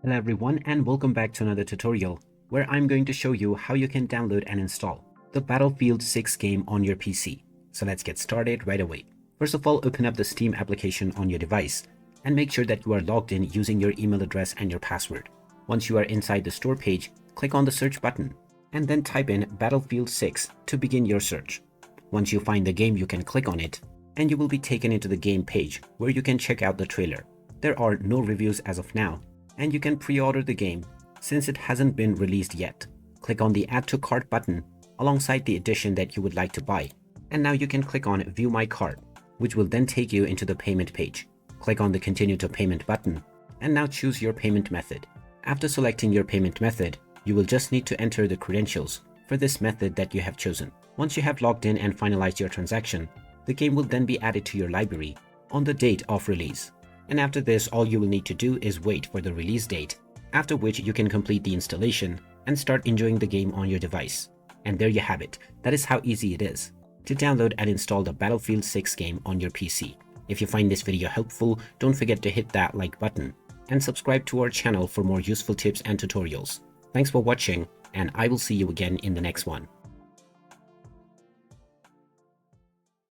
Hello everyone and welcome back to another tutorial where I'm going to show you how you can download and install the Battlefield 6 game on your PC. So let's get started right away. First of all, open up the Steam application on your device and make sure that you are logged in using your email address and your password. Once you are inside the store page, click on the search button and then type in Battlefield 6 to begin your search. Once you find the game, you can click on it and you will be taken into the game page where you can check out the trailer. There are no reviews as of now, and you can pre-order the game since it hasn't been released yet. Click on the Add to Cart button alongside the edition that you would like to buy, and now you can click on View My Cart, which will then take you into the payment page. Click on the Continue to Payment button, and now choose your payment method. After selecting your payment method, you will just need to enter the credentials for this method that you have chosen. Once you have logged in and finalized your transaction, the game will then be added to your library on the date of release. And after this, all you will need to do is wait for the release date, after which you can complete the installation and start enjoying the game on your device. And there you have it. That is how easy it is to download and install the Battlefield 6 game on your PC. If you find this video helpful, don't forget to hit that like button and subscribe to our channel for more useful tips and tutorials. Thanks for watching, and I will see you again in the next one.